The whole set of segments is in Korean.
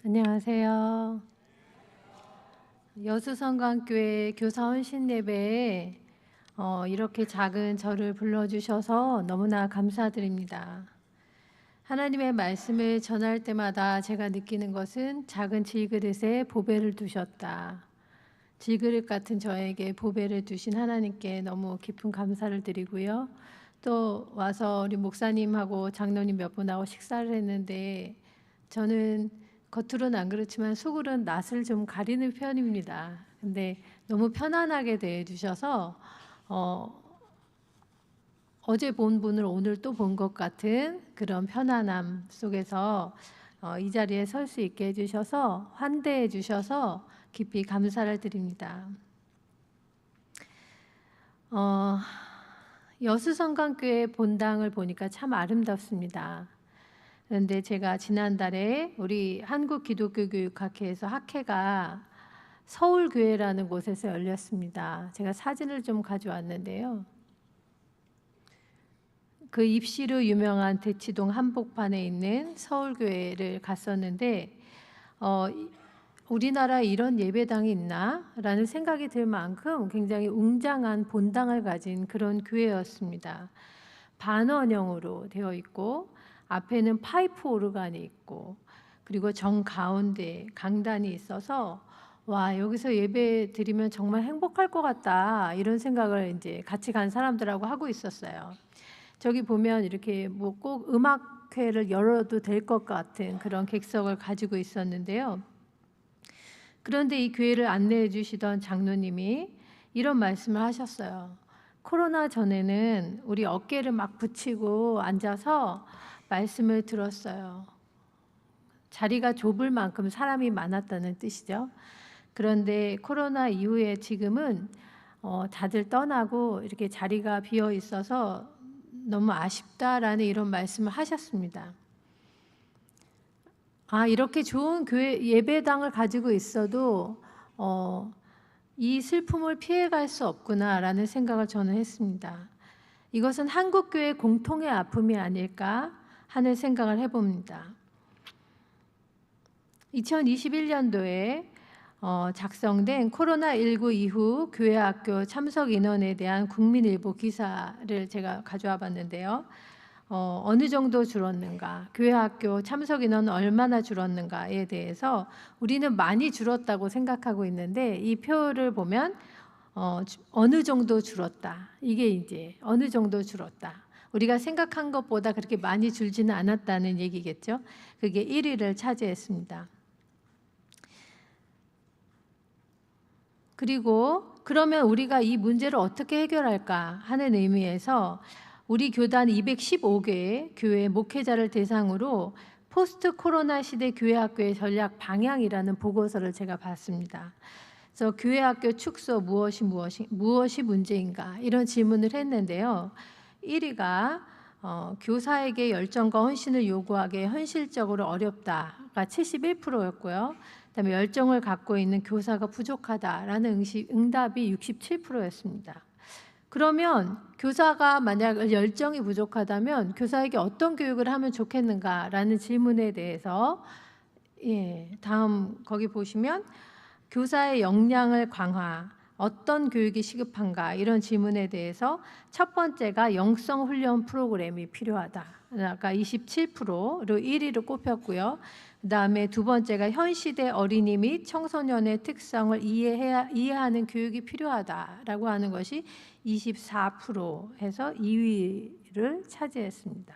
안녕하세요. 여수성광교회 교사 헌신 예배에 이렇게 작은 저를 불러주셔서 너무나 감사드립니다. 하나님의 말씀을 전할 때마다 제가 느끼는 것은 작은 질그릇에 보배를 두셨다. 질그릇 같은 저에게 보배를 두신 하나님께 너무 깊은 감사를 드리고요. 또 와서 우리 목사님하고 장로님 몇 분하고 식사를 했는데 저는 겉으로는 안 그렇지만 속으로는 낯을 좀 가리는 편입니다. 근데 너무 편안하게 대해주셔서 어제 본 분을 오늘 또 본 것 같은 그런 편안함 속에서 이 자리에 설 수 있게 해주셔서 환대해 주셔서 깊이 감사를 드립니다. 여수성광교회 본당을 보니까 참 아름답습니다. 그런데 제가 지난달에 우리 한국기독교교육학회에서 학회가 서울교회라는 곳에서 열렸습니다. 제가 사진을 좀 가져왔는데요. 그 입시로 유명한 대치동 한복판에 있는 서울교회를 갔었는데 우리나라에 이런 예배당이 있나? 라는 생각이 들 만큼 굉장히 웅장한 본당을 가진 그런 교회였습니다. 반원형으로 되어 있고 앞에는 파이프 오르간이 있고 그리고 정가운데 강단이 있어서 와, 여기서 예배 드리면 정말 행복할 것 같다 이런 생각을 이제 같이 간 사람들하고 하고 있었어요. 저기 보면 이렇게 뭐 꼭 음악회를 열어도 될 것 같은 그런 객석을 가지고 있었는데요. 그런데 이 교회를 안내해 주시던 장로님이 이런 말씀을 하셨어요. 코로나 전에는 우리 어깨를 막 붙이고 앉아서 말씀을 들었어요. 자리가 좁을 만큼 사람이 많았다는 뜻이죠. 그런데 코로나 이후에 지금은 다들 떠나고 이렇게 자리가 비어 있어서 너무 아쉽다라는 이런 말씀을 하셨습니다. 이렇게 좋은 교회 예배당을 가지고 있어도 이 슬픔을 피해갈 수 없구나라는 생각을 저는 했습니다. 이것은 한국교회 공통의 아픔이 아닐까 하는 생각을 해봅니다. 2021년도에 작성된 코로나19 이후 교회 학교 참석 인원에 대한 국민일보 기사를 제가 가져와 봤는데요. 어느 정도 줄었는가, 교회 학교 참석 인원은 얼마나 줄었는가에 대해서 우리는 많이 줄었다고 생각하고 있는데 이 표를 보면 어느 정도 줄었다. 이게 이제 어느 정도 줄었다. 우리가 생각한 것보다 그렇게 많이 줄지는 않았다는 얘기겠죠. 그게 1위를 차지했습니다. 그리고 그러면 우리가 이 문제를 어떻게 해결할까 하는 의미에서 우리 교단 215개 교회 목회자를 대상으로 포스트 코로나 시대 교회학교의 전략 방향이라는 보고서를 제가 봤습니다. 그래서 교회학교 축소 무엇이 문제인가 이런 질문을 했는데요. 1위가 교사에게 열정과 헌신을 요구하기에 현실적으로 어렵다가 71%였고요. 그다음에 열정을 갖고 있는 교사가 부족하다라는 응답이 67%였습니다. 그러면 교사가 만약 열정이 부족하다면 교사에게 어떤 교육을 하면 좋겠는가라는 질문에 대해서 다음 거기 보시면 교사의 역량을 강화, 어떤 교육이 시급한가 이런 질문에 대해서 첫 번째가 영성 훈련 프로그램이 필요하다. 아까 27%로 1위로 꼽혔고요. 그다음에 두 번째가 현 시대 어린이 및 청소년의 특성을 이해하는 교육이 필요하다라고 하는 것이 24% 해서 2위를 차지했습니다.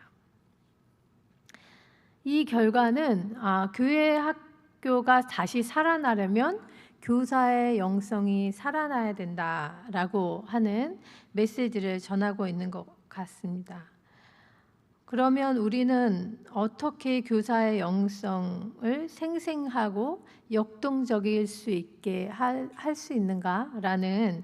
이 결과는 교회 학교가 다시 살아나려면 교사의 영성이 살아나야 된다라고 하는 메시지를 전하고 있는 것 같습니다. 그러면 우리는 어떻게 교사의 영성을 생생하고 역동적일 수 있게 할 수 있는가라는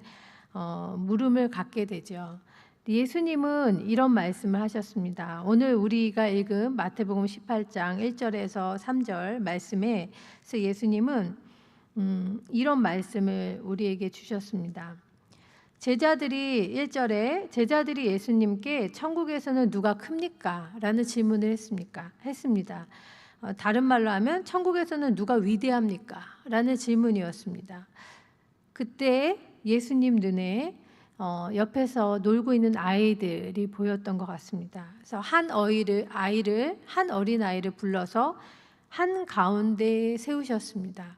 물음을 갖게 되죠. 예수님은 이런 말씀을 하셨습니다. 오늘 우리가 읽은 마태복음 18장 1절에서 3절 말씀에 예수님은 이런 말씀을 우리에게 주셨습니다. 제자들이 1절에 제자들이 예수님께 천국에서는 누가 큽니까? 라는 질문을 했습니다. 다른 말로 하면 천국에서는 누가 위대합니까? 라는 질문이었습니다. 그때 예수님 눈에 옆에서 놀고 있는 아이들이 보였던 것 같습니다. 그래서 한 어린아이를 불러서 한 가운데에 세우셨습니다.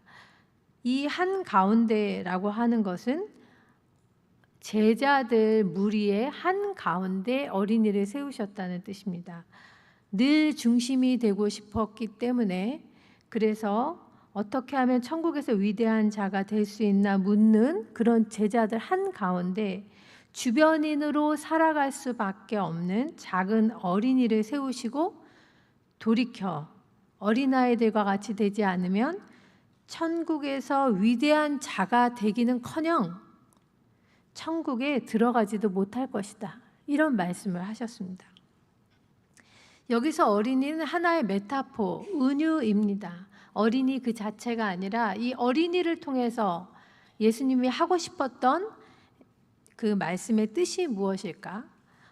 이 한 가운데라고 하는 것은 제자들 무리의 한 가운데 어린이를 세우셨다는 뜻입니다. 늘 중심이 되고 싶었기 때문에, 그래서 어떻게 하면 천국에서 위대한 자가 될 수 있나 묻는 그런 제자들 한 가운데 주변인으로 살아갈 수밖에 없는 작은 어린이를 세우시고, 돌이켜 어린아이들과 같이 되지 않으면 천국에서 위대한 자가 되기는커녕 천국에 들어가지도 못할 것이다, 이런 말씀을 하셨습니다. 여기서 어린이는 하나의 메타포, 은유입니다. 어린이 그 자체가 아니라 이 어린이를 통해서 예수님이 하고 싶었던 그 말씀의 뜻이 무엇일까?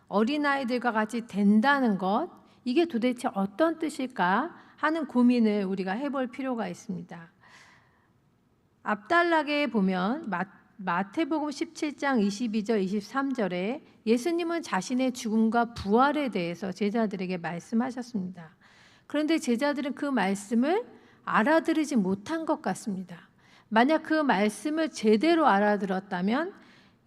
어린아이들과 같이 된다는 것, 이게 도대체 어떤 뜻일까 하는 고민을 우리가 해볼 필요가 있습니다. 앞단락에 보면 마태복음 17장 22절 23절에 예수님은 자신의 죽음과 부활에 대해서 제자들에게 말씀하셨습니다. 그런데 제자들은 그 말씀을 알아들으지 못한 것 같습니다. 만약 그 말씀을 제대로 알아들었다면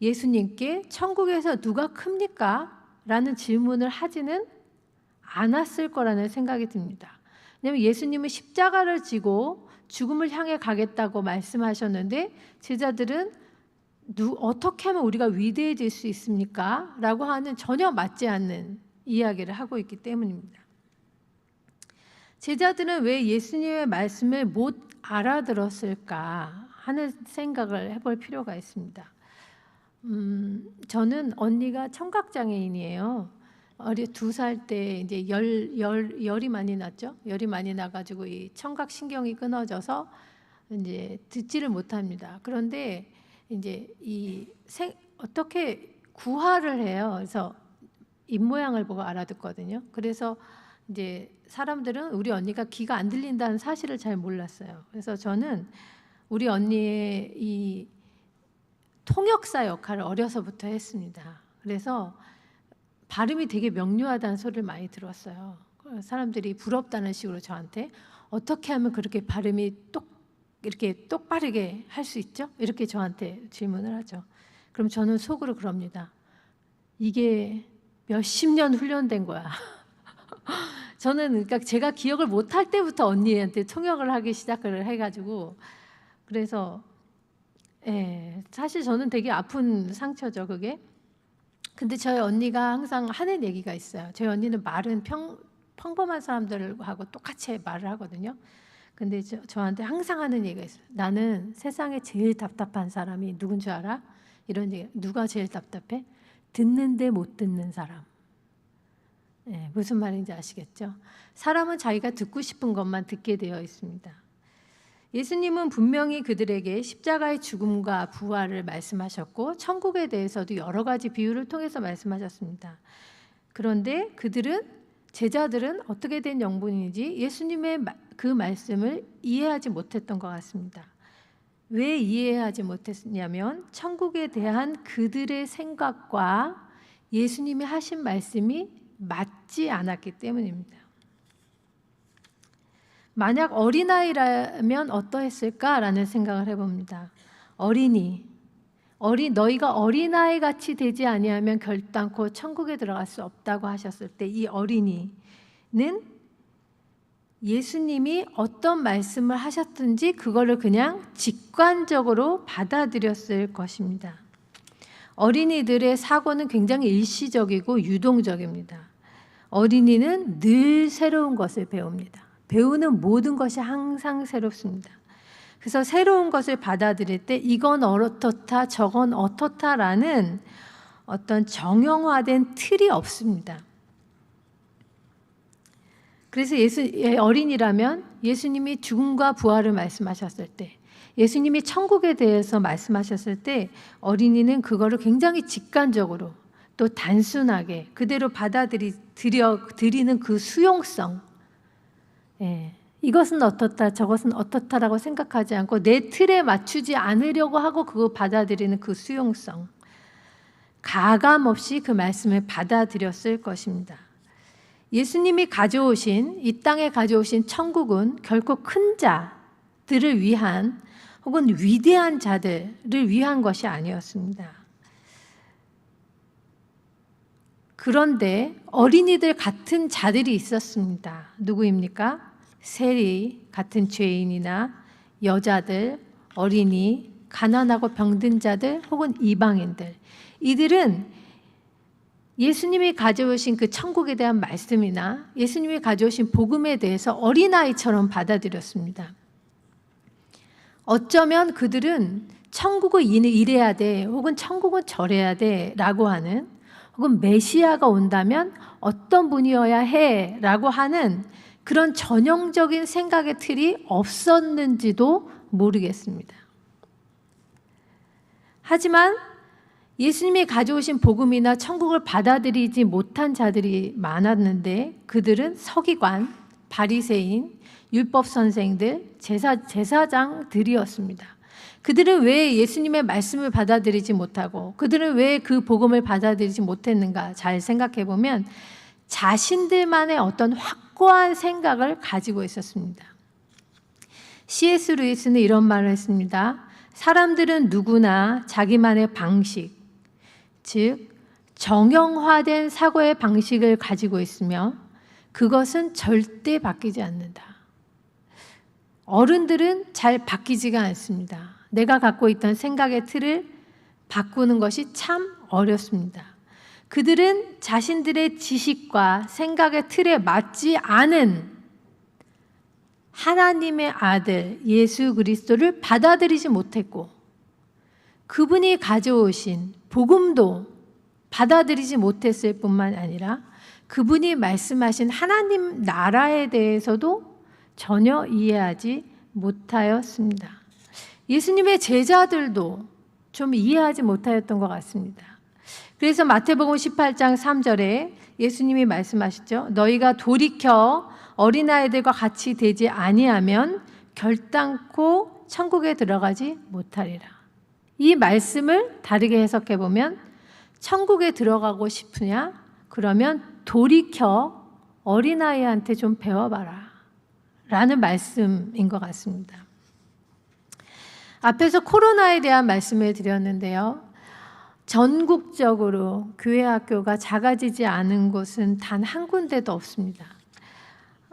예수님께 천국에서 누가 큽니까? 라는 질문을 하지는 않았을 거라는 생각이 듭니다. 왜냐하면 예수님은 십자가를 지고 죽음을 향해 가겠다고 말씀하셨는데 제자들은 어떻게 하면 우리가 위대해질 수 있습니까? 라고 하는 전혀 맞지 않는 이야기를 하고 있기 때문입니다. 제자들은 왜 예수님의 말씀을 못 알아들었을까 하는 생각을 해볼 필요가 있습니다. 저는 언니가 청각장애인이에요. 2살 때 이제 열이 많이 났죠. 열이 많이 나가지고 이 청각신경이 끊어져서 이제 듣지를 못합니다. 그런데 이제 어떻게 구화를 해요. 그래서 입 모양을 보고 알아듣거든요. 그래서 이제 사람들은 우리 언니가 귀가 안 들린다는 사실을 잘 몰랐어요. 그래서 저는 우리 언니의 이 통역사 역할을 어려서부터 했습니다. 그래서 발음이 되게 명료하다는 소리를 많이 들었어요. 사람들이 부럽다는 식으로 저한테 어떻게 하면 그렇게 발음이 이렇게 똑바르게 할 수 있죠? 이렇게 저한테 질문을 하죠. 그럼 저는 속으로 그럽니다. 이게 몇십 년 훈련된 거야. 저는 그러니까 제가 기억을 못할 때부터 언니한테 통역을 하기 시작을 해가지고, 그래서 사실 저는 되게 아픈 상처죠, 그게. 근데 저희 언니가 항상 하는 얘기가 있어요. 저희 언니는 말은 평범한 사람들하고 똑같이 말을 하거든요. 근데 저한테 항상 하는 얘기가 있어요. 나는 세상에 제일 답답한 사람이 누군 줄 알아? 이런 얘기. 누가 제일 답답해? 듣는데 못 듣는 사람. 무슨 말인지 아시겠죠? 사람은 자기가 듣고 싶은 것만 듣게 되어 있습니다. 예수님은 분명히 그들에게 십자가의 죽음과 부활을 말씀하셨고 천국에 대해서도 여러 가지 비유를 통해서 말씀하셨습니다. 그런데 제자들은 어떻게 된 영분인지 예수님의 그 말씀을 이해하지 못했던 것 같습니다. 왜 이해하지 못했냐면 천국에 대한 그들의 생각과 예수님이 하신 말씀이 맞지 않았기 때문입니다. 만약 어린아이라면 어떠했을까라는 생각을 해봅니다. 너희가 어린아이 같이 되지 아니하면 결단코 천국에 들어갈 수 없다고 하셨을 때 이 어린이는 예수님이 어떤 말씀을 하셨든지 그거를 그냥 직관적으로 받아들였을 것입니다. 어린이들의 사고는 굉장히 일시적이고 유동적입니다. 어린이는 늘 새로운 것을 배웁니다. 배우는 모든 것이 항상 새롭습니다. 그래서 새로운 것을 받아들일 때 이건 어떻다 저건 어떻다라는 어떤 정형화된 틀이 없습니다. 그래서 어린이라면 예수님이 죽음과 부활을 말씀하셨을 때, 예수님이 천국에 대해서 말씀하셨을 때 어린이는 그거를 굉장히 직관적으로 또 단순하게 그대로 받아들이는 그 수용성, 이것은 어떻다, 저것은 어떻다라고 생각하지 않고 내 틀에 맞추지 않으려고 하고 그거 받아들이는 그 수용성, 가감 없이 그 말씀을 받아들였을 것입니다. 예수님이 가져오신, 이 땅에 가져오신 천국은 결코 큰 자들을 위한 혹은 위대한 자들을 위한 것이 아니었습니다. 그런데 어린이들 같은 자들이 있었습니다. 누구입니까? 세리 같은 죄인이나 여자들, 어린이, 가난하고 병든 자들 혹은 이방인들. 이들은 예수님이 가져오신 그 천국에 대한 말씀이나 예수님이 가져오신 복음에 대해서 어린아이처럼 받아들였습니다. 어쩌면 그들은 천국은 이래야 돼, 혹은 천국은 저래야 돼 라고 하는, 혹은 메시아가 온다면 어떤 분이어야 해 라고 하는 그런 전형적인 생각의 틀이 없었는지도 모르겠습니다. 하지만 예수님이 가져오신 복음이나 천국을 받아들이지 못한 자들이 많았는데 그들은 서기관, 바리새인, 율법 선생들, 제사장들이었습니다. 그들은 왜 예수님의 말씀을 받아들이지 못하고 그들은 왜 그 복음을 받아들이지 못했는가 잘 생각해 보면 자신들만의 어떤 확고한 생각을 가지고 있었습니다. C.S. 루이스는 이런 말을 했습니다. 사람들은 누구나 자기만의 방식, 즉 정형화된 사고의 방식을 가지고 있으며 그것은 절대 바뀌지 않는다. 어른들은 잘 바뀌지가 않습니다. 내가 갖고 있던 생각의 틀을 바꾸는 것이 참 어렵습니다. 그들은 자신들의 지식과 생각의 틀에 맞지 않은 하나님의 아들 예수 그리스도를 받아들이지 못했고 그분이 가져오신 복음도 받아들이지 못했을 뿐만 아니라 그분이 말씀하신 하나님 나라에 대해서도 전혀 이해하지 못하였습니다. 예수님의 제자들도 좀 이해하지 못하였던 것 같습니다. 그래서 마태복음 18장 3절에 예수님이 말씀하시죠. 너희가 돌이켜 어린아이들과 같이 되지 아니하면 결단코 천국에 들어가지 못하리라. 이 말씀을 다르게 해석해 보면 천국에 들어가고 싶으냐? 그러면 돌이켜 어린아이한테 좀 배워봐라 라는 말씀인 것 같습니다. 앞에서 코로나에 대한 말씀을 드렸는데요. 전국적으로 교회 학교가 작아지지 않은 곳은 단 한 군데도 없습니다.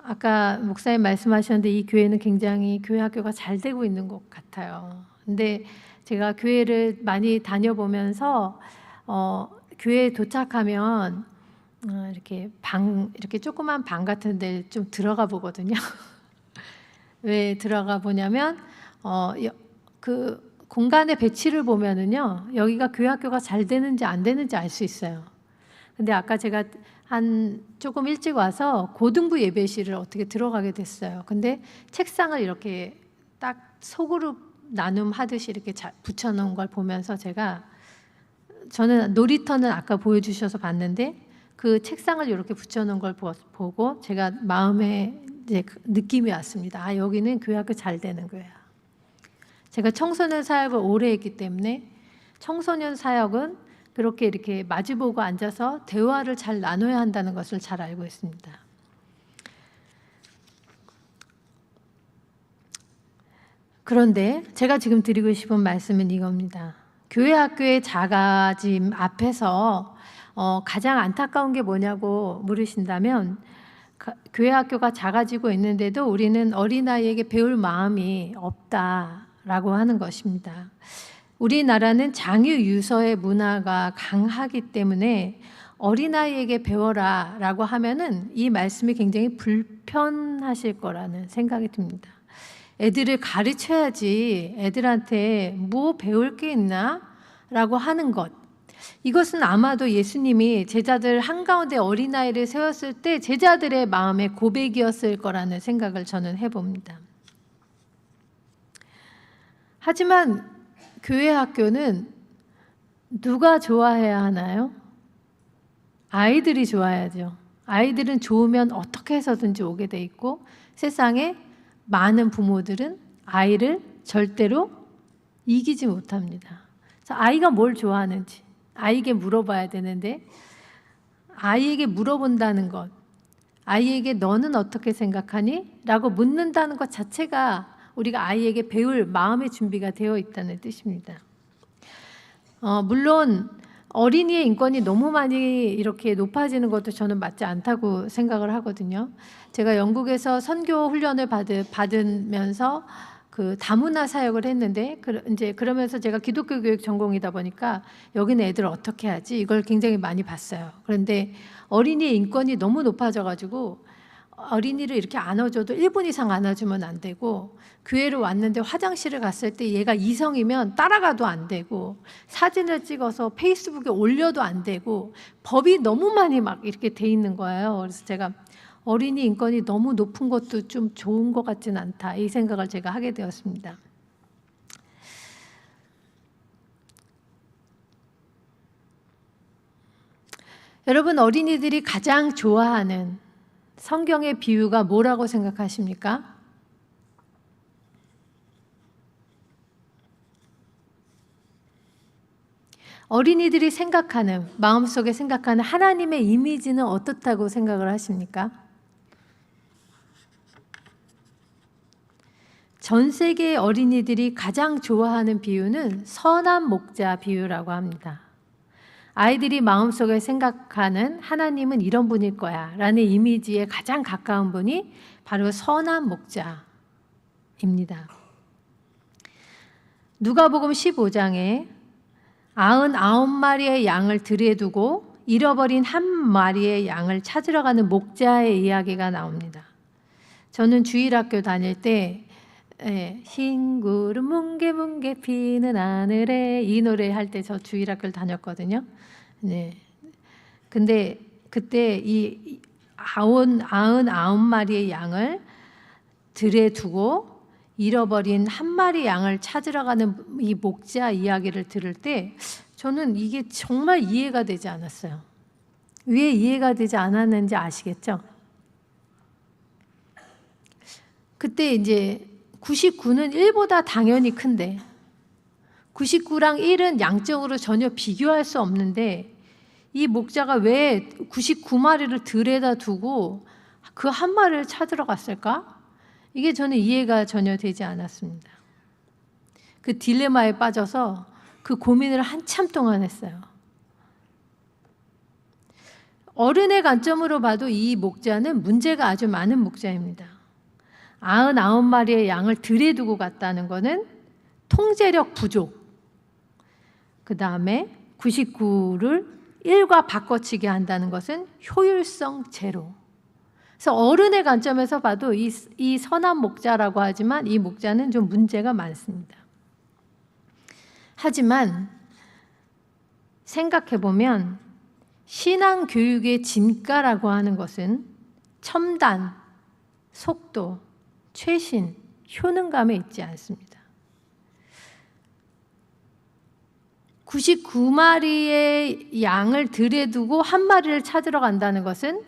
아까 목사님 말씀하셨는데 이 교회는 굉장히 교회 학교가 잘 되고 있는 것 같아요. 근데 제가 교회를 많이 다녀보면서 교회에 도착하면 이렇게 조그만 방 같은 데 좀 들어가 보거든요. 왜 들어가 보냐면 그 공간의 배치를 보면은요, 여기가 교회 학교가 잘 되는지 안 되는지 알 수 있어요. 근데 아까 제가 조금 일찍 와서 고등부 예배실을 어떻게 들어가게 됐어요. 근데 책상을 이렇게 딱 소그룹 나눔하듯이 이렇게 붙여놓은 걸 보면서 저는 놀이터는 아까 보여주셔서 봤는데 그 책상을 이렇게 붙여놓은 걸 보고 제가 마음에 이제 느낌이 왔습니다. 아, 여기는 교회 학교 잘 되는 거야. 제가 청소년 사역을 오래 했기 때문에 청소년 사역은 그렇게 이렇게 마주보고 앉아서 대화를 잘 나눠야 한다는 것을 잘 알고 있습니다. 그런데 제가 지금 드리고 싶은 말씀은 이겁니다. 교회 학교의 작아짐 앞에서 가장 안타까운 게 뭐냐고 물으신다면 교회 학교가 작아지고 있는데도 우리는 어린아이에게 배울 마음이 없다라고 하는 것입니다. 우리나라는 장유 유서의 문화가 강하기 때문에 어린아이에게 배워라 라고 하면은 이 말씀이 굉장히 불편하실 거라는 생각이 듭니다. 애들을 가르쳐야지 애들한테 뭐 배울 게 있나? 라고 하는 것. 이것은 아마도 예수님이 제자들 한가운데 어린아이를 세웠을 때 제자들의 마음의 고백이었을 거라는 생각을 저는 해봅니다. 하지만 교회 학교는 누가 좋아해야 하나요? 아이들이 좋아야죠. 아이들은 좋으면 어떻게 해서든지 오게 돼 있고 세상에 많은 부모들은 아이를 절대로 이기지 못합니다. 그래서 아이가 뭘 좋아하는지 아이에게 물어봐야 되는데, 아이에게 물어본다는 것, 아이에게 너는 어떻게 생각하니? 라고 묻는다는 것 자체가 우리가 아이에게 배울 마음의 준비가 되어 있다는 뜻입니다. 물론 어린이의 인권이 너무 많이 이렇게 높아지는 것도 저는 맞지 않다고 생각을 하거든요. 제가 영국에서 선교 훈련을 받으면서 그 다문화 사역을 했는데, 이제 그러면서 제가 기독교 교육 전공이다 보니까 여기는 애들 어떻게 하지? 이걸 굉장히 많이 봤어요. 그런데 어린이의 인권이 너무 높아져가지고 어린이를 이렇게 안아줘도 1분 이상 안아주면 안 되고, 교회로 왔는데 화장실을 갔을 때 얘가 이성이면 따라가도 안 되고, 사진을 찍어서 페이스북에 올려도 안 되고, 법이 너무 많이 막 이렇게 돼 있는 거예요. 그래서 제가 어린이 인권이 너무 높은 것도 좀 좋은 것 같지는 않다, 이 생각을 제가 하게 되었습니다. 여러분, 어린이들이 가장 좋아하는 성경의 비유가 뭐라고 생각하십니까? 어린이들이 생각하는, 마음속에 생각하는 하나님의 이미지는 어떻다고 생각을 하십니까? 전 세계의 어린이들이 가장 좋아하는 비유는 선한 목자 비유라고 합니다. 아이들이 마음속에 생각하는 하나님은 이런 분일 거야 라는 이미지에 가장 가까운 분이 바로 선한 목자입니다. 누가복음 15장에 99마리의 양을 들에 두고 잃어버린 한 마리의 양을 찾으러 가는 목자의 이야기가 나옵니다. 저는 주일학교 다닐 때 흰 구름 뭉게뭉게 피는 하늘에, 이 노래 할 때 저 주일학교를 다녔거든요. 네. 근데 그때 이 99마리의 양을 들에 두고 잃어버린 한 마리 양을 찾으러 가는 이 목자 이야기를 들을 때 저는 이게 정말 이해가 되지 않았어요. 왜 이해가 되지 않았는지 아시겠죠? 그때 이제 99는 1보다 당연히 큰데, 99랑 1은 양적으로 전혀 비교할 수 없는데, 이 목자가 왜 99마리를 들에다 두고 그 한 마리를 찾으러 갔을까? 이게 저는 이해가 전혀 되지 않았습니다. 그 딜레마에 빠져서 그 고민을 한참 동안 했어요. 어른의 관점으로 봐도 이 목자는 문제가 아주 많은 목자입니다. 99마리의 양을 들에 두고 갔다는 것은 통제력 부족, 그 다음에 99를 1과 바꿔치기 한다는 것은 효율성 제로. 그래서 어른의 관점에서 봐도 이 선한 목자라고 하지만 이 목자는 좀 문제가 많습니다. 하지만 생각해보면 신앙 교육의 진가라고 하는 것은 첨단, 속도, 최신, 효능감에 있지 않습니다. 99마리의 양을 들에 두고 한 마리를 찾으러 간다는 것은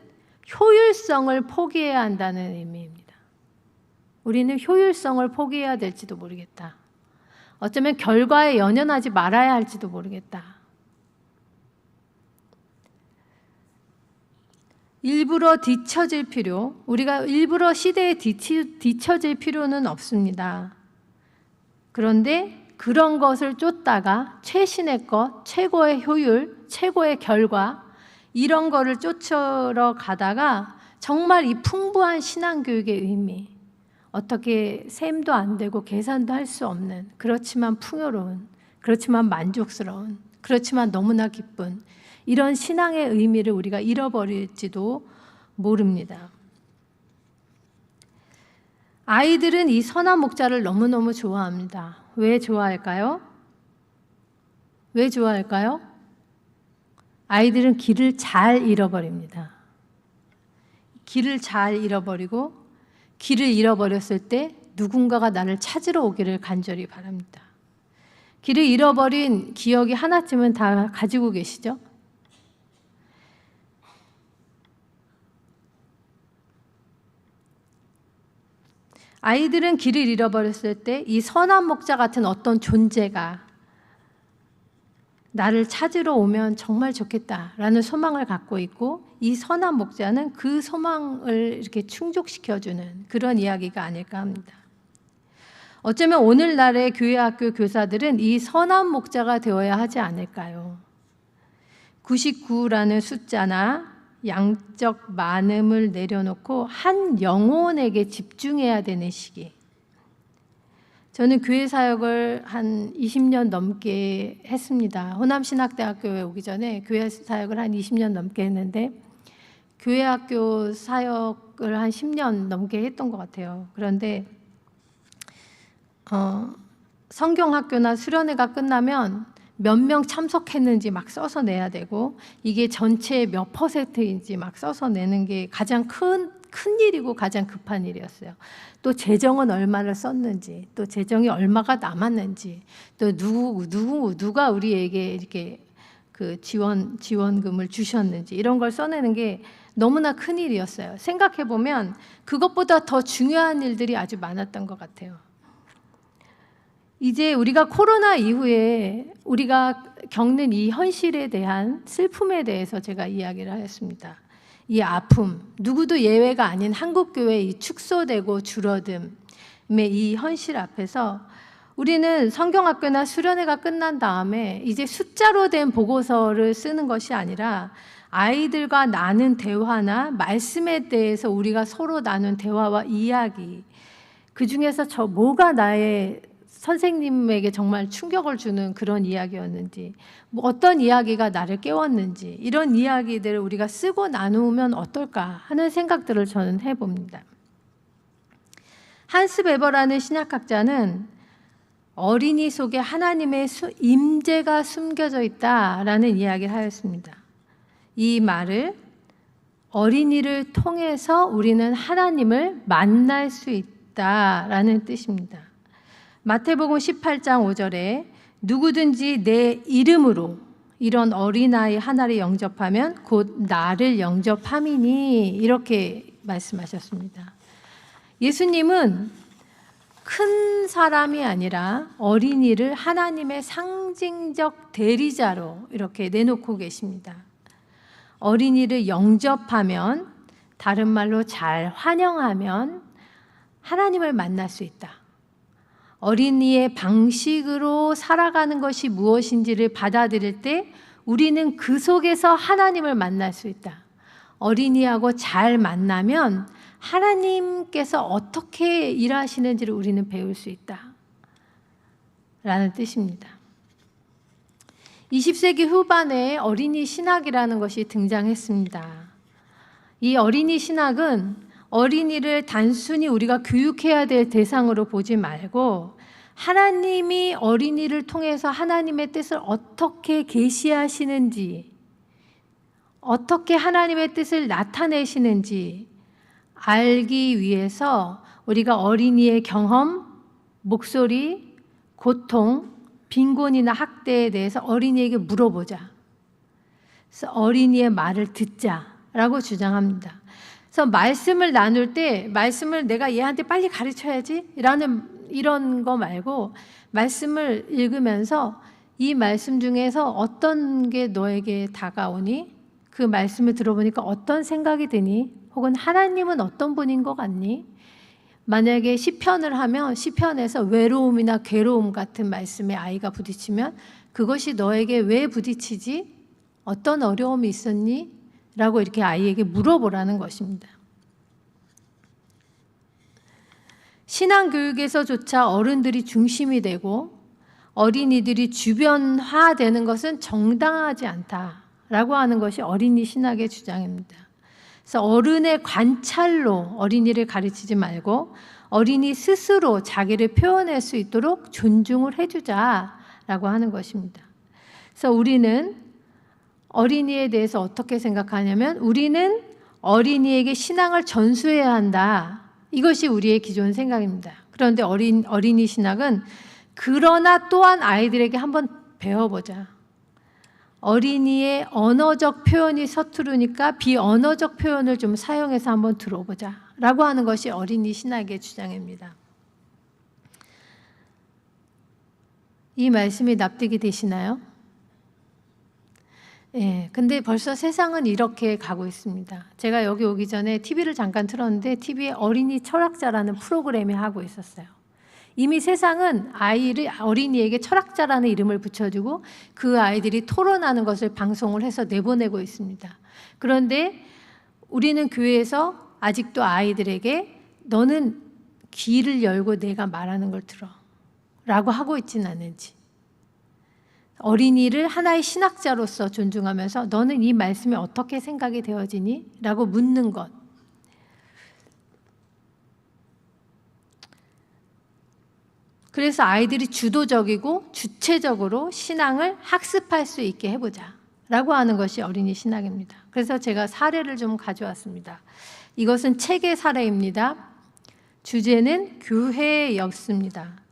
효율성을 포기해야 한다는 의미입니다. 우리는 효율성을 포기해야 될지도 모르겠다. 어쩌면 결과에 연연하지 말아야 할지도 모르겠다. 일부러 뒤처질 필요, 우리가 일부러 시대에 뒤처질 필요는 없습니다. 그런데 그런 것을 쫓다가 최신의 것, 최고의 효율, 최고의 결과, 이런 거를 쫓으러 가다가 정말 이 풍부한 신앙교육의 의미, 어떻게 셈도 안 되고 계산도 할 수 없는, 그렇지만 풍요로운, 그렇지만 만족스러운, 그렇지만 너무나 기쁜 이런 신앙의 의미를 우리가 잃어버릴지도 모릅니다. 아이들은 이 선한 목자를 너무너무 좋아합니다. 왜 좋아할까요? 왜 좋아할까요? 아이들은 길을 잘 잃어버립니다. 길을 잘 잃어버리고, 길을 잃어버렸을 때 누군가가 나를 찾으러 오기를 간절히 바랍니다. 길을 잃어버린 기억이 하나쯤은 다 가지고 계시죠? 아이들은 길을 잃어버렸을 때 이 선한 목자 같은 어떤 존재가 나를 찾으러 오면 정말 좋겠다라는 소망을 갖고 있고, 이 선한 목자는 그 소망을 이렇게 충족시켜주는 그런 이야기가 아닐까 합니다. 어쩌면 오늘날의 교회 학교 교사들은 이 선한 목자가 되어야 하지 않을까요? 99라는 숫자나 양적 많음을 내려놓고 한 영혼에게 집중해야 되는 시기. 저는 교회 사역을 한 20년 넘게 했습니다. 호남신학대학교에 오기 전에 교회 사역을 한 20년 넘게 했는데, 교회 학교 사역을 한 10년 넘게 했던 것 같아요. 그런데 성경학교나 수련회가 끝나면 몇 명 참석했는지 막 써서 내야 되고, 이게 전체의 몇 %인지 막 써서 내는 게 가장 큰 일이고 가장 급한 일이었어요. 또 재정은 얼마를 썼는지, 또 재정이 얼마가 남았는지, 또 누가 우리에게 이렇게 그 지원금을 주셨는지, 이런 걸 써내는 게 너무나 큰 일이었어요. 생각해 보면 그것보다 더 중요한 일들이 아주 많았던 것 같아요. 이제 우리가 코로나 이후에 우리가 겪는 이 현실에 대한 슬픔에 대해서 제가 이야기를 하였습니다. 이 아픔, 누구도 예외가 아닌 한국교회의 축소되고 줄어듦의 이 현실 앞에서 우리는 성경학교나 수련회가 끝난 다음에 이제 숫자로 된 보고서를 쓰는 것이 아니라 아이들과 나눈 대화나 말씀에 대해서 우리가 서로 나눈 대화와 이야기, 그 중에서 뭐가 나의 선생님에게 정말 충격을 주는 그런 이야기였는지, 어떤 이야기가 나를 깨웠는지, 이런 이야기들을 우리가 쓰고 나누면 어떨까 하는 생각들을 저는 해봅니다. 한스 베버라는 신약학자는 어린이 속에 하나님의 임재가 숨겨져 있다라는 이야기를 하였습니다. 이 말을 어린이를 통해서 우리는 하나님을 만날 수 있다라는 뜻입니다. 마태복음 18장 5절에 누구든지 내 이름으로 이런 어린아이 하나를 영접하면 곧 나를 영접함이니, 이렇게 말씀하셨습니다. 예수님은 큰 사람이 아니라 어린이를 하나님의 상징적 대리자로 이렇게 내놓고 계십니다. 어린이를 영접하면, 다른 말로 잘 환영하면 하나님을 만날 수 있다. 어린이의 방식으로 살아가는 것이 무엇인지를 받아들일 때 우리는 그 속에서 하나님을 만날 수 있다. 어린이하고 잘 만나면 하나님께서 어떻게 일하시는지를 우리는 배울 수 있다 라는 뜻입니다. 20세기 후반에 어린이 신학이라는 것이 등장했습니다. 이 어린이 신학은 어린이를 단순히 우리가 교육해야 될 대상으로 보지 말고, 하나님이 어린이를 통해서 하나님의 뜻을 어떻게 계시하시는지, 어떻게 하나님의 뜻을 나타내시는지 알기 위해서 우리가 어린이의 경험, 목소리, 고통, 빈곤이나 학대에 대해서 어린이에게 물어보자. 그래서 어린이의 말을 듣자라고 주장합니다. 그래서 말씀을 나눌 때 말씀을 내가 얘한테 빨리 가르쳐야지 이런 거 말고, 말씀을 읽으면서 이 말씀 중에서 어떤 게 너에게 다가오니? 그 말씀을 들어보니까 어떤 생각이 드니? 혹은 하나님은 어떤 분인 것 같니? 만약에 시편을 하면 시편에서 외로움이나 괴로움 같은 말씀에 아이가 부딪히면 그것이 너에게 왜 부딪히지? 어떤 어려움이 있었니? 라고 이렇게 아이에게 물어보라는 것입니다. 신앙교육에서조차 어른들이 중심이 되고 어린이들이 주변화되는 것은 정당하지 않다라고 하는 것이 어린이 신학의 주장입니다. 그래서 어른의 관찰로 어린이를 가르치지 말고 어린이 스스로 자기를 표현할 수 있도록 존중을 해주자라고 하는 것입니다. 그래서 우리는 어린이에 대해서 어떻게 생각하냐면, 우리는 어린이에게 신앙을 전수해야 한다. 이것이 우리의 기존 생각입니다. 그런데 어린이 신학은 그러나 또한 아이들에게 한번 배워보자. 어린이의 언어적 표현이 서투르니까 비언어적 표현을 좀 사용해서 한번 들어보자 라고 하는 것이 어린이 신학의 주장입니다. 이 말씀이 납득이 되시나요? 예, 근데 벌써 세상은 이렇게 가고 있습니다. 제가 여기 오기 전에 TV를 잠깐 틀었는데 TV에 어린이 철학자라는 프로그램이 하고 있었어요. 이미 세상은 어린이에게 철학자라는 이름을 붙여주고 그 아이들이 토론하는 것을 방송을 해서 내보내고 있습니다. 그런데 우리는 교회에서 아직도 아이들에게 너는 귀를 열고 내가 말하는 걸 들어 라고 하고 있지는 않은지, 어린이를 하나의 신학자로서 존중하면서 너는 이 말씀이 어떻게 생각이 되어지니? 라고 묻는 것. 그래서 아이들이 주도적이고 주체적으로 신앙을 학습할 수 있게 해보자 라고 하는 것이 어린이 신학입니다. 그래서 제가 사례를 좀 가져왔습니다. 이것은 책의 사례입니다. 주제는 교회였습니다.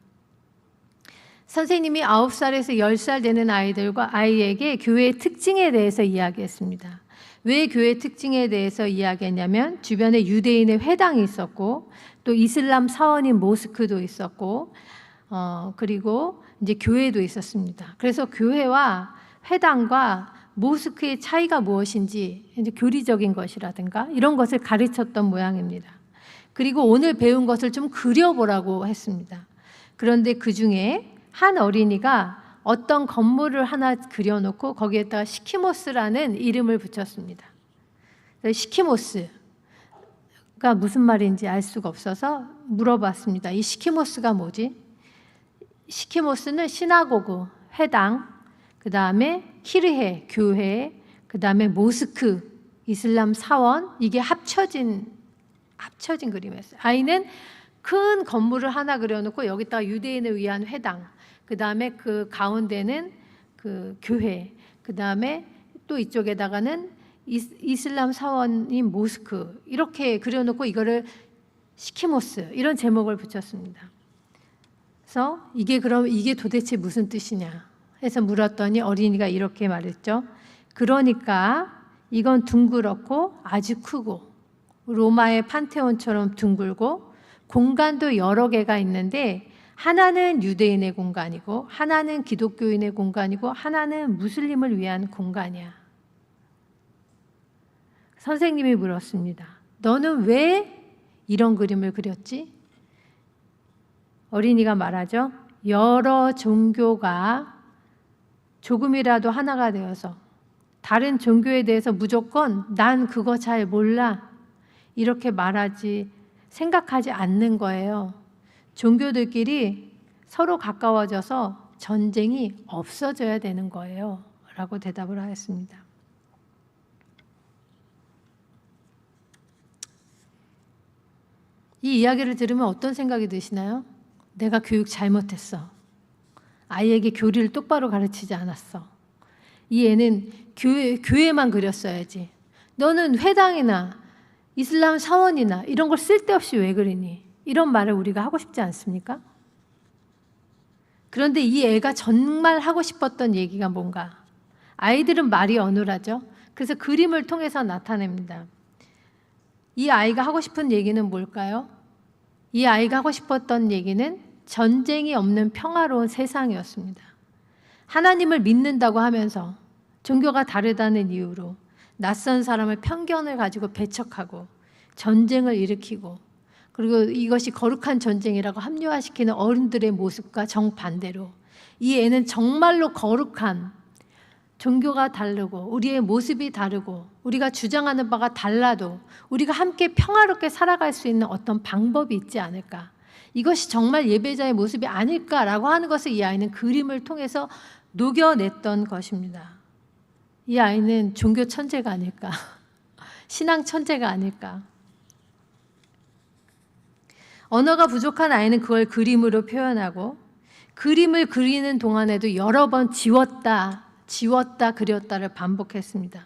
선생님이 9살에서 10살 되는 아이에게 교회의 특징에 대해서 이야기했습니다. 왜 교회 특징에 대해서 이야기했냐면 주변에 유대인의 회당이 있었고 또 이슬람 사원인 모스크도 있었고 그리고 이제 교회도 있었습니다. 그래서 교회와 회당과 모스크의 차이가 무엇인지 이제 교리적인 것이라든가 이런 것을 가르쳤던 모양입니다. 그리고 오늘 배운 것을 좀 그려보라고 했습니다. 그런데 그 중에 한 어린이가 어떤 건물을 하나 그려놓고 거기에다가 시키모스라는 이름을 붙였습니다. 시키모스가 무슨 말인지 알 수가 없어서 물어봤습니다. 이 시키모스가 뭐지? 시키모스는 시나고그, 회당, 그 다음에 키르헤, 교회, 그 다음에 모스크, 이슬람 사원, 이게 합쳐진 그림이었어요. 아이는 큰 건물을 하나 그려놓고 여기다가 유대인을 위한 회당, 그 다음에 그 가운데는 그 교회, 그 다음에 또 이쪽에다가는 이슬람 사원인 모스크 이렇게 그려놓고 이거를 시키모스 이런 제목을 붙였습니다. 그래서 이게 도대체 무슨 뜻이냐 해서 물었더니 어린이가 이렇게 말했죠. 그러니까 이건 둥그렇고 아주 크고 로마의 판테온처럼 둥글고 공간도 여러 개가 있는데 하나는 유대인의 공간이고 하나는 기독교인의 공간이고 하나는 무슬림을 위한 공간이야. 선생님이 물었습니다. 너는 왜 이런 그림을 그렸지? 어린이가 말하죠. 여러 종교가 조금이라도 하나가 되어서 다른 종교에 대해서 무조건 난 그거 잘 몰라 이렇게 생각하지 않는 거예요. 종교들끼리 서로 가까워져서 전쟁이 없어져야 되는 거예요. 라고 대답을 하였습니다. 이 이야기를 들으면 어떤 생각이 드시나요? 내가 교육 잘못했어. 아이에게 교리를 똑바로 가르치지 않았어. 이 애는 교회만 그렸어야지. 너는 회당이나 이슬람 사원이나 이런 걸 쓸데없이 왜 그리니? 이런 말을 우리가 하고 싶지 않습니까? 그런데 이 애가 정말 하고 싶었던 얘기가 뭔가? 아이들은 말이 어눌하죠. 그래서 그림을 통해서 나타냅니다. 이 아이가 하고 싶은 얘기는 뭘까요? 이 아이가 하고 싶었던 얘기는 전쟁이 없는 평화로운 세상이었습니다. 하나님을 믿는다고 하면서 종교가 다르다는 이유로 낯선 사람을 편견을 가지고 배척하고 전쟁을 일으키고 그리고 이것이 거룩한 전쟁이라고 합리화시키는 어른들의 모습과 정반대로 이 애는 정말로 거룩한 종교가 다르고 우리의 모습이 다르고 우리가 주장하는 바가 달라도 우리가 함께 평화롭게 살아갈 수 있는 어떤 방법이 있지 않을까? 이것이 정말 예배자의 모습이 아닐까라고 하는 것을 이 아이는 그림을 통해서 녹여냈던 것입니다. 이 아이는 종교 천재가 아닐까? 신앙 천재가 아닐까? 언어가 부족한 아이는 그걸 그림으로 표현하고 그림을 그리는 동안에도 여러 번 지웠다 그렸다를 반복했습니다.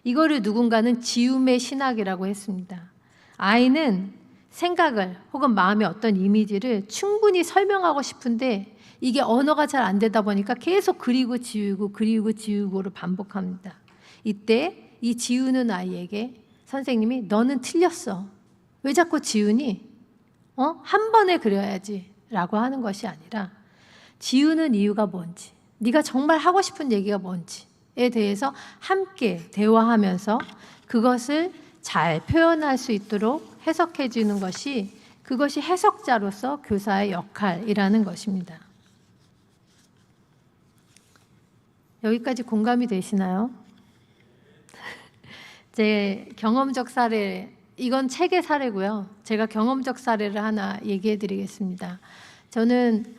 이거를 누군가는 지움의 신학이라고 했습니다. 아이는 생각을 혹은 마음의 어떤 이미지를 충분히 설명하고 싶은데 이게 언어가 잘 안 되다 보니까 계속 그리고 지우고를 반복합니다. 이때 이 지우는 아이에게 선생님이 너는 틀렸어. 왜 자꾸 지우니? 한 번에 그려야지 라고 하는 것이 아니라 지우는 이유가 뭔지, 네가 정말 하고 싶은 얘기가 뭔지에 대해서 함께 대화하면서 그것을 잘 표현할 수 있도록 해석해 주는 것이, 그것이 해석자로서 교사의 역할이라는 것입니다. 여기까지 공감이 되시나요? 제 경험적 사례, 이건 책의 사례고요. 제가 경험적 사례를 하나 얘기해 드리겠습니다. 저는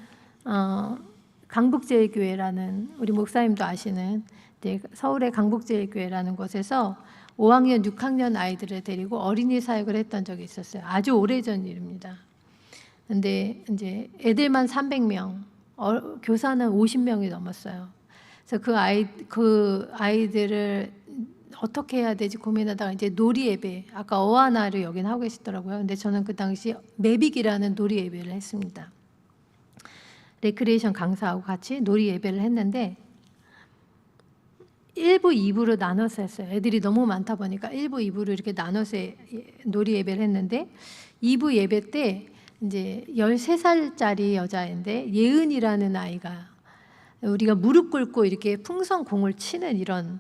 강북제일교회라는, 우리 목사님도 아시는 서울의 강북제일교회라는 곳에서 5학년, 6학년 아이들을 데리고 어린이 사역을 했던 적이 있었어요. 아주 오래전 일입니다. 근데 이제 애들만 300명, 교사는 50명이 넘었어요. 그래서 그 아이들을 어떻게 해야 되지 고민하다가 이제 놀이 예배, 아까 어하나를 여긴 하고 계시더라고요. 근데 저는 그 당시 매빅이라는 놀이 예배를 했습니다. 레크리에이션 강사하고 같이 놀이 예배를 했는데 1부, 2부로 나눠서 했어요. 애들이 너무 많다 보니까 1부, 2부로 이렇게 나눠서 놀이 예배를 했는데 2부 예배 때 이제 13살짜리 여자인데 예은이라는 아이가, 우리가 무릎 꿇고 이렇게 풍선 공을 치는 이런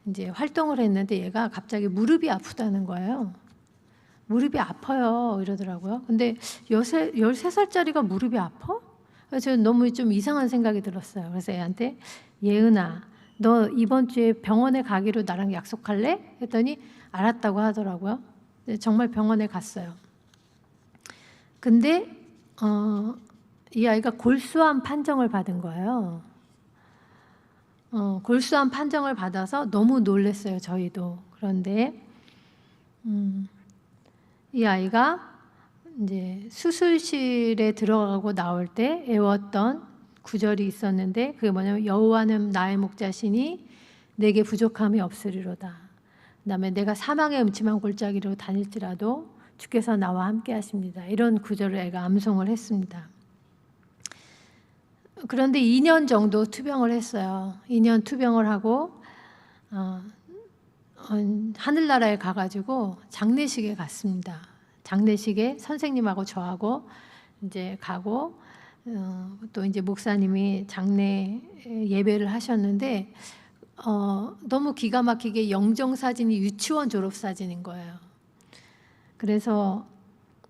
이제 활동을 했는데 얘가 갑자기 무릎이 아프다는 거예요. 무릎이 아파요 이러더라고요. 근데 13살짜리가 무릎이 아파? 그래서 저는 너무 좀 이상한 생각이 들었어요. 그래서 애한테 예은아, 너 이번 주에 병원에 가기로 나랑 약속할래? 했더니 알았다고 하더라고요. 정말 병원에 갔어요. 근데 이 아이가 골수암 판정을 받은 거예요. 골수암 판정을 받아서 너무 놀랐어요, 저희도. 그런데 이 아이가 이제 수술실에 들어가고 나올 때 외웠던 구절이 있었는데, 그게 뭐냐면 여호와는 나의 목자시니 내게 부족함이 없으리로다. 그다음에 내가 사망의 음침한 골짜기로 다닐지라도 주께서 나와 함께 하십니다. 이런 구절을 애가 암송을 했습니다. 그런데 2년 정도 투병을 했어요. 2년 투병을 하고 하늘나라에 가가지고 장례식에 갔습니다. 장례식에 선생님하고 저하고 이제 가고 또 이제 목사님이 장례 예배를 하셨는데 너무 기가 막히게 영정 사진이 유치원 졸업 사진인 거예요. 그래서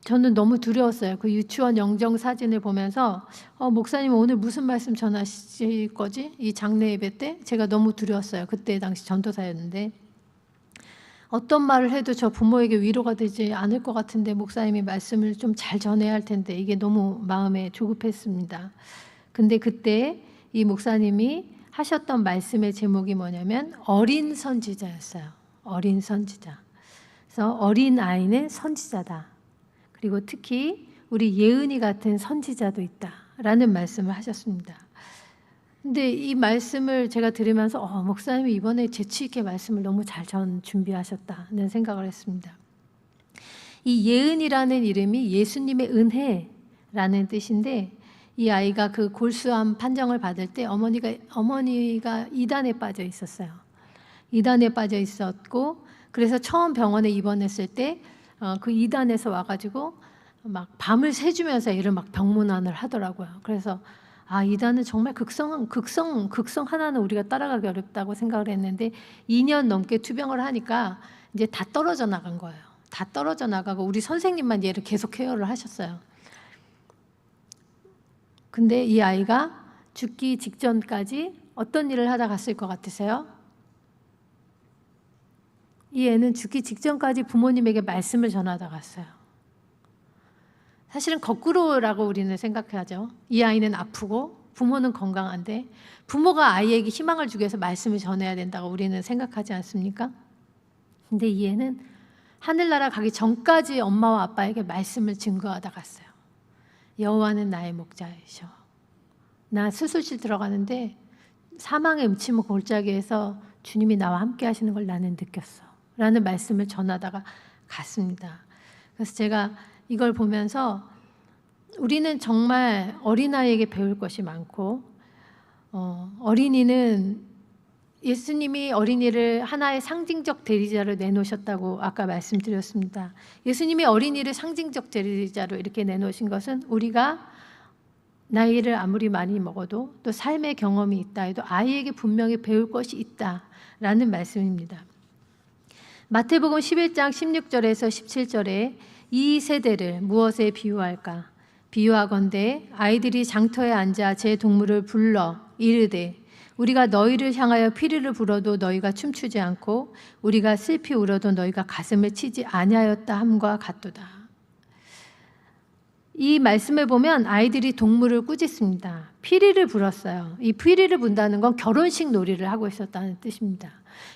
저는 너무 두려웠어요. 그 유치원 영정 사진을 보면서 목사님 오늘 무슨 말씀 전하실 거지? 이 장례 예배 때 제가 너무 두려웠어요. 그때 당시 전도사였는데 어떤 말을 해도 저 부모에게 위로가 되지 않을 것 같은데 목사님이 말씀을 좀 잘 전해야 할 텐데 이게 너무 마음에 조급했습니다. 근데 그때 이 목사님이 하셨던 말씀의 제목이 뭐냐면 어린 선지자였어요. 어린 선지자. 그래서 어린 아이는 선지자다. 그리고 특히 우리 예은이 같은 선지자도 있다라는 말씀을 하셨습니다. 근데 이 말씀을 제가 들으면서 목사님이 이번에 재치 있게 말씀을 너무 잘 준비하셨다는 생각을 했습니다. 이 예은이라는 이름이 예수님의 은혜라는 뜻인데, 이 아이가 그 골수암 판정을 받을 때 어머니가 이단에 빠져 있었어요. 이단에 빠져 있었고, 그래서 처음 병원에 입원했을 때 그 이단에서 와가지고 막 밤을 새주면서 애를 막 병문안을 하더라고요. 그래서 이단은 정말 극성 하나는 우리가 따라가기 어렵다고 생각을 했는데 2년 넘게 투병을 하니까 이제 다 떨어져 나간 거예요. 다 떨어져 나가고 우리 선생님만 얘를 계속 케어를 하셨어요. 근데 이 아이가 죽기 직전까지 어떤 일을 하다 갔을 것 같으세요? 이 애는 죽기 직전까지 부모님에게 말씀을 전하다 갔어요. 사실은 거꾸로라고 우리는 생각하죠. 이 아이는 아프고 부모는 건강한데 부모가 아이에게 희망을 주기 위해서 말씀을 전해야 된다고 우리는 생각하지 않습니까? 근데 이 애는 하늘나라 가기 전까지 엄마와 아빠에게 말씀을 증거하다 갔어요. 여호와는 나의 목자이셔. 나 수술실 들어가는데 사망의 음침한 골짜기에서 주님이 나와 함께 하시는 걸 나는 느꼈어. 라는 말씀을 전하다가 갔습니다. 그래서 제가 이걸 보면서 우리는 정말 어린아이에게 배울 것이 많고 어린이는 예수님이 어린이를 하나의 상징적 대리자로 내놓으셨다고 아까 말씀드렸습니다. 예수님이 어린이를 상징적 대리자로 이렇게 내놓으신 것은 우리가 나이를 아무리 많이 먹어도 또 삶의 경험이 있다 해도 아이에게 분명히 배울 것이 있다라는 말씀입니다. 마태복음 11장 16절에서 17절에 이 세대를 무엇에 비유할까? 비유하건대 아이들이 장터에 앉아 제 동물을 불러 이르되 우리가 너희를 향하여 피리를 불어도 너희가 춤추지 않고 우리가 슬피 울어도 너희가 가슴을 치지 아니하였다 함과 같도다. 이 말씀을 보면 아이들이 동물을 꾸짖습니다. 피리를 불었어요. 이 피리를 분다는 건 결혼식 놀이를 하고 있었다는 뜻입니다.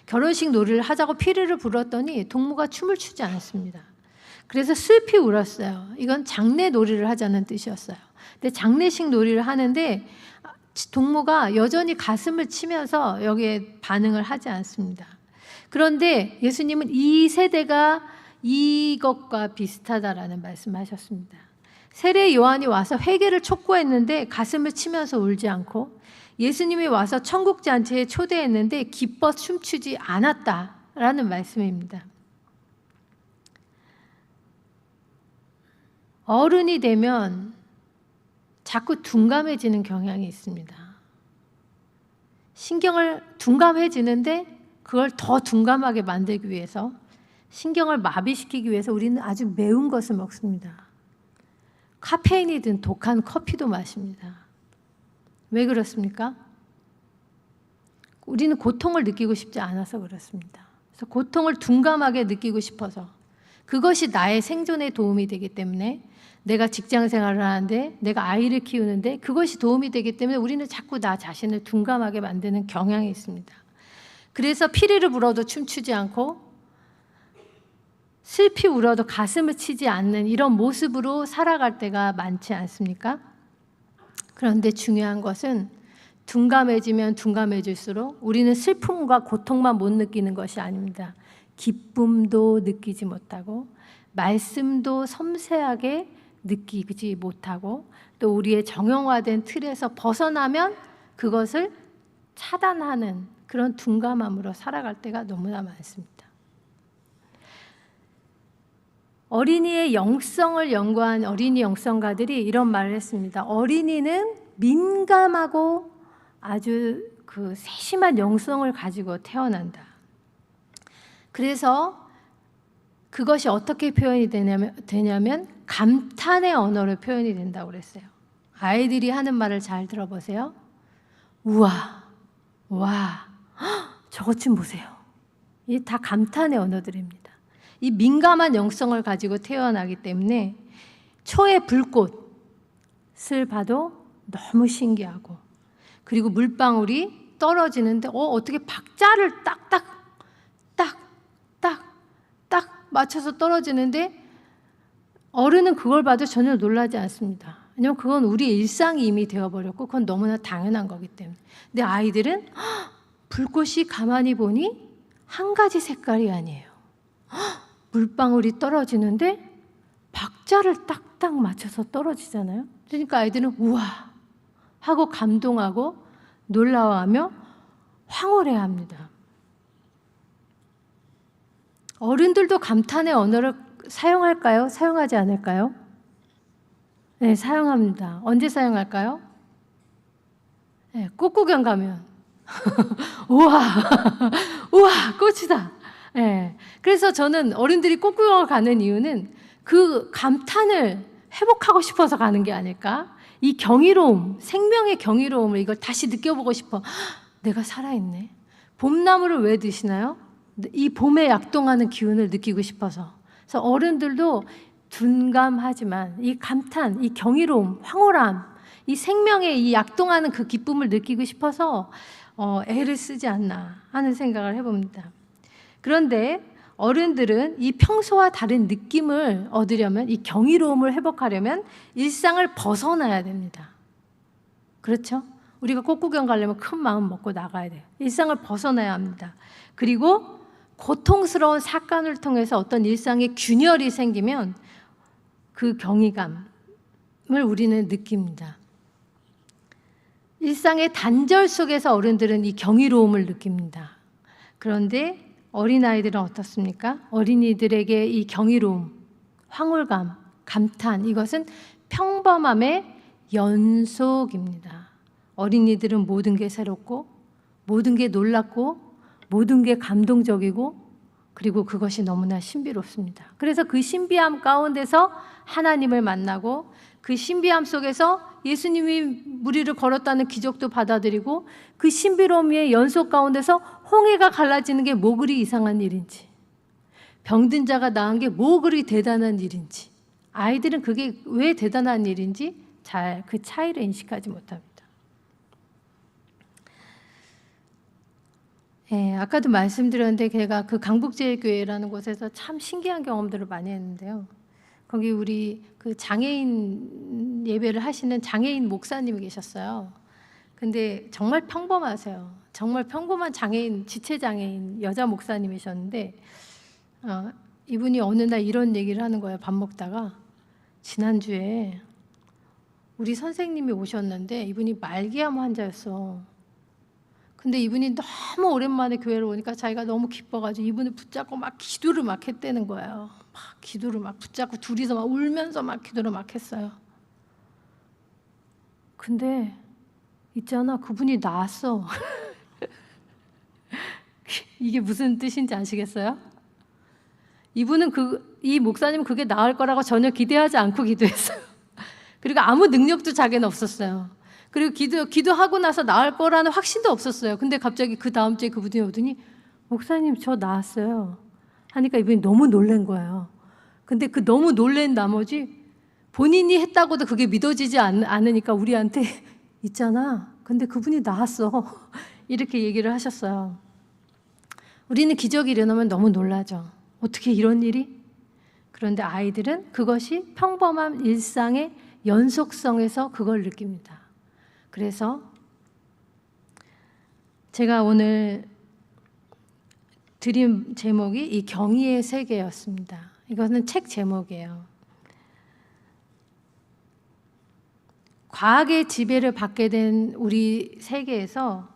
결혼식 놀이를 하자고 피리를 불었더니 동무가 춤을 추지 않았습니다. 그래서 슬피 울었어요. 이건 장례 놀이를 하자는 뜻이었어요. 근데 장례식 놀이를 하는데 동무가 여전히 가슴을 치면서 여기에 반응을 하지 않습니다. 그런데 예수님은 이 세대가 이것과 비슷하다라는 말씀하셨습니다. 세례 요한이 와서 회개를 촉구했는데 가슴을 치면서 울지 않고 예수님이 와서 천국 잔치에 초대했는데 기뻐 춤추지 않았다라는 말씀입니다. 어른이 되면 자꾸 둔감해지는 경향이 있습니다. 신경을 둔감해지는데 그걸 더 둔감하게 만들기 위해서 신경을 마비시키기 위해서 우리는 아주 매운 것을 먹습니다. 카페인이 든 독한 커피도 마십니다. 왜 그렇습니까? 우리는 고통을 느끼고 싶지 않아서 그렇습니다. 그래서 고통을 둔감하게 느끼고 싶어서 그것이 나의 생존에 도움이 되기 때문에 내가 직장 생활을 하는데 내가 아이를 키우는데 그것이 도움이 되기 때문에 우리는 자꾸 나 자신을 둔감하게 만드는 경향이 있습니다. 그래서 피리를 불어도 춤추지 않고 슬피 울어도 가슴을 치지 않는 이런 모습으로 살아갈 때가 많지 않습니까? 그런데 중요한 것은 둔감해지면 둔감해질수록 우리는 슬픔과 고통만 못 느끼는 것이 아닙니다. 기쁨도 느끼지 못하고 말씀도 섬세하게 느끼지 못하고 또 우리의 정형화된 틀에서 벗어나면 그것을 차단하는 그런 둔감함으로 살아갈 때가 너무나 많습니다. 어린이의 영성을 연구한 어린이 영성가들이 이런 말을 했습니다. 어린이는 민감하고 아주 그 세심한 영성을 가지고 태어난다. 그래서 그것이 어떻게 표현이 되냐면 감탄의 언어로 표현이 된다고 그랬어요. 아이들이 하는 말을 잘 들어보세요. 우와, 와, 저것 좀 보세요. 이게 다 감탄의 언어들입니다. 이 민감한 영성을 가지고 태어나기 때문에 초의 불꽃을 봐도 너무 신기하고 그리고 물방울이 떨어지는데 어떻게 박자를 딱딱 맞춰서 떨어지는데 어른은 그걸 봐도 전혀 놀라지 않습니다. 왜냐하면 그건 우리의 일상이 이미 되어버렸고 그건 너무나 당연한 거기 때문에. 근데 아이들은 불꽃이 가만히 보니 한 가지 색깔이 아니에요. 물방울이 떨어지는데 박자를 딱딱 맞춰서 떨어지잖아요. 그러니까 아이들은 우와 하고 감동하고 놀라워하며 황홀해합니다. 어른들도 감탄의 언어를 사용할까요? 사용하지 않을까요? 네, 사용합니다. 언제 사용할까요? 네, 꽃구경 가면 우와 우와 꽃이다. 네, 그래서 저는 어른들이 꽃구경을 가는 이유는 그 감탄을 회복하고 싶어서 가는 게 아닐까? 이 경이로움, 생명의 경이로움을 이걸 다시 느껴보고 싶어. 내가 살아있네. 봄나무를 왜 드시나요? 이 봄에 약동하는 기운을 느끼고 싶어서. 그래서 어른들도 둔감하지만 이 감탄, 이 경이로움, 황홀함, 이 생명의 이 약동하는 그 기쁨을 느끼고 싶어서 애를 쓰지 않나 하는 생각을 해봅니다. 그런데 어른들은 이 평소와 다른 느낌을 얻으려면 이 경이로움을 회복하려면 일상을 벗어나야 됩니다. 그렇죠? 우리가 꽃구경 가려면 큰 마음 먹고 나가야 돼요. 일상을 벗어나야 합니다. 그리고 고통스러운 사건을 통해서 어떤 일상의 균열이 생기면 그 경이감을 우리는 느낍니다. 일상의 단절 속에서 어른들은 이 경이로움을 느낍니다. 그런데 어린아이들은 어떻습니까? 어린이들에게 이 경이로움, 황홀감, 감탄, 이것은 평범함의 연속입니다. 어린이들은 모든 게 새롭고, 모든 게 놀랍고, 모든 게 감동적이고, 그리고 그것이 너무나 신비롭습니다. 그래서 그 신비함 가운데서 하나님을 만나고, 그 신비함 속에서 예수님이 무리를 걸었다는 기적도 받아들이고, 그 신비로움의 연속 가운데서 홍해가 갈라지는 게 뭐 그리 이상한 일인지, 병든 자가 나은 게 뭐 그리 대단한 일인지, 아이들은 그게 왜 대단한 일인지 잘 그 차이를 인식하지 못합니다. 아까도 말씀드렸는데 제가 그 강북제일교회라는 곳에서 참 신기한 경험들을 많이 했는데요. 거기 우리 그 장애인 예배를 하시는 장애인 목사님이 계셨어요. 근데 정말 평범하세요. 정말 평범한 장애인, 지체장애인 여자 목사님이셨는데 이분이 어느 날 이런 얘기를 하는 거예요. 밥 먹다가 지난주에 우리 선생님이 오셨는데 이분이 말기암 환자였어. 근데 이분이 너무 오랜만에 교회를 오니까 자기가 너무 기뻐가지고 이분을 붙잡고 막 기도를 막 했다는 거예요. 막 기도를 막 붙잡고 둘이서 막 울면서 막 기도를 막 했어요. 근데 있잖아, 그분이 나았어. 이게 무슨 뜻인지 아시겠어요? 이분은 이 목사님은 그게 나을 거라고 전혀 기대하지 않고 기도했어요. 그리고 아무 능력도 자기는 없었어요. 그리고 기도하고 나서 나을 거라는 확신도 없었어요. 근데 갑자기 그 다음 주에 그분이 오더니 목사님 저 나았어요 하니까 이분이 너무 놀란 거예요. 근데 그 너무 놀란 나머지 본인이 했다고도 그게 믿어지지 않으니까 우리한테 있잖아, 근데 그분이 나았어 이렇게 얘기를 하셨어요. 우리는 기적이 일어나면 너무 놀라죠. 어떻게 이런 일이? 그런데 아이들은 그것이 평범한 일상의 연속성에서 그걸 느낍니다. 그래서 제가 오늘 드린 제목이 이 경이의 세계였습니다. 이거는 책 제목이에요. 과학의 지배를 받게 된 우리 세계에서